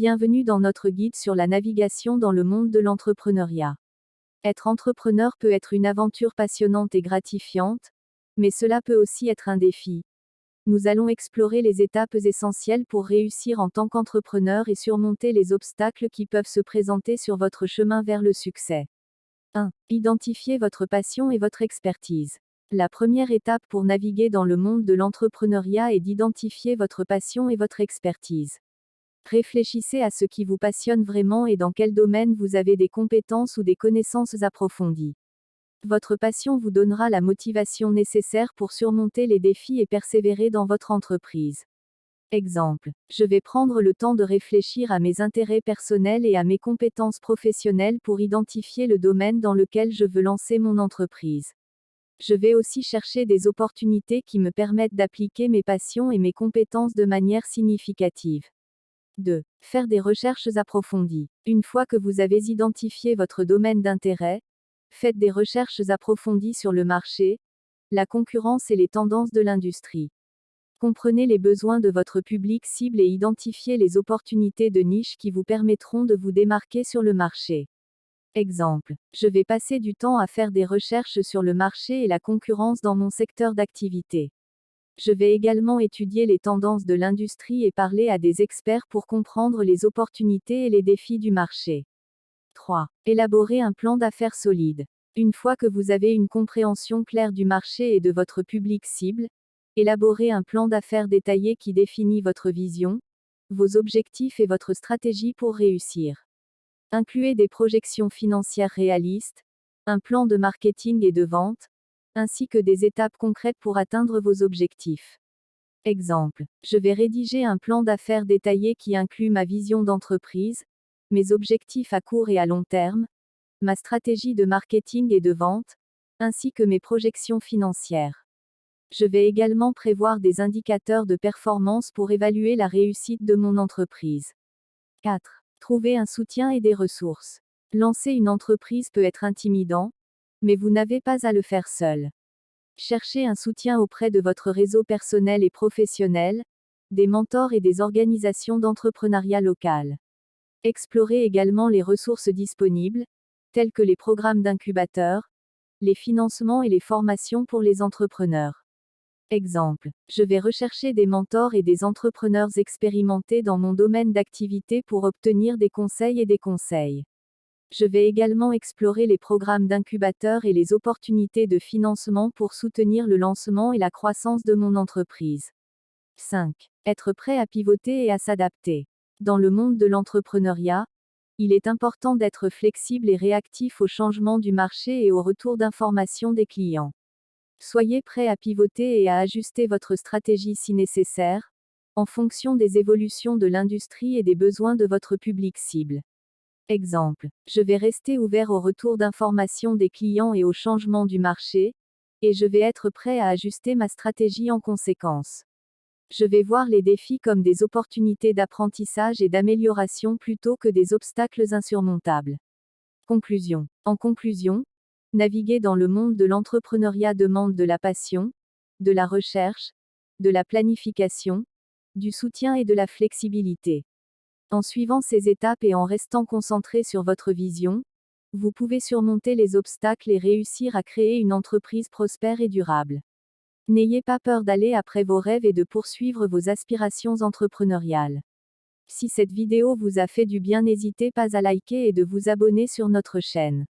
Bienvenue dans notre guide sur la navigation dans le monde de l'entrepreneuriat. Être entrepreneur peut être une aventure passionnante et gratifiante, mais cela peut aussi être un défi. Nous allons explorer les étapes essentielles pour réussir en tant qu'entrepreneur et surmonter les obstacles qui peuvent se présenter sur votre chemin vers le succès. 1. Identifiez votre passion et votre expertise. La première étape pour naviguer dans le monde de l'entrepreneuriat est d'identifier votre passion et votre expertise. Réfléchissez à ce qui vous passionne vraiment et dans quel domaine vous avez des compétences ou des connaissances approfondies. Votre passion vous donnera la motivation nécessaire pour surmonter les défis et persévérer dans votre entreprise. Exemple. Je vais prendre le temps de réfléchir à mes intérêts personnels et à mes compétences professionnelles pour identifier le domaine dans lequel je veux lancer mon entreprise. Je vais aussi chercher des opportunités qui me permettent d'appliquer mes passions et mes compétences de manière significative. 2. Faire des recherches approfondies. Une fois que vous avez identifié votre domaine d'intérêt, faites des recherches approfondies sur le marché, la concurrence et les tendances de l'industrie. Comprenez les besoins de votre public cible et identifiez les opportunités de niche qui vous permettront de vous démarquer sur le marché. Exemple. Je vais passer du temps à faire des recherches sur le marché et la concurrence dans mon secteur d'activité. Je vais également étudier les tendances de l'industrie et parler à des experts pour comprendre les opportunités et les défis du marché. 3. Élaborer un plan d'affaires solide. Une fois que vous avez une compréhension claire du marché et de votre public cible, élaborez un plan d'affaires détaillé qui définit votre vision, vos objectifs et votre stratégie pour réussir. Incluez des projections financières réalistes, un plan de marketing et de vente, ainsi que des étapes concrètes pour atteindre vos objectifs. Exemple. Je vais rédiger un plan d'affaires détaillé qui inclut ma vision d'entreprise, mes objectifs à court et à long terme, ma stratégie de marketing et de vente, ainsi que mes projections financières. Je vais également prévoir des indicateurs de performance pour évaluer la réussite de mon entreprise. 4. Trouver un soutien et des ressources. Lancer une entreprise peut être intimidant, mais vous n'avez pas à le faire seul. Cherchez un soutien auprès de votre réseau personnel et professionnel, des mentors et des organisations d'entrepreneuriat local. Explorez également les ressources disponibles, telles que les programmes d'incubateurs, les financements et les formations pour les entrepreneurs. Exemple. Je vais rechercher des mentors et des entrepreneurs expérimentés dans mon domaine d'activité pour obtenir des conseils et des conseils. Je vais également explorer les programmes d'incubateurs et les opportunités de financement pour soutenir le lancement et la croissance de mon entreprise. 5. Être prêt à pivoter et à s'adapter. Dans le monde de l'entrepreneuriat, il est important d'être flexible et réactif aux changements du marché et au retour d'informations des clients. Soyez prêt à pivoter et à ajuster votre stratégie si nécessaire, en fonction des évolutions de l'industrie et des besoins de votre public cible. Exemple. Je vais rester ouvert au retour d'informations des clients et au changement du marché, et je vais être prêt à ajuster ma stratégie en conséquence. Je vais voir les défis comme des opportunités d'apprentissage et d'amélioration plutôt que des obstacles insurmontables. Conclusion. En conclusion, naviguer dans le monde de l'entrepreneuriat demande de la passion, de la recherche, de la planification, du soutien et de la flexibilité. En suivant ces étapes et en restant concentré sur votre vision, vous pouvez surmonter les obstacles et réussir à créer une entreprise prospère et durable. N'ayez pas peur d'aller après vos rêves et de poursuivre vos aspirations entrepreneuriales. Si cette vidéo vous a fait du bien, n'hésitez pas à liker et de vous abonner sur notre chaîne.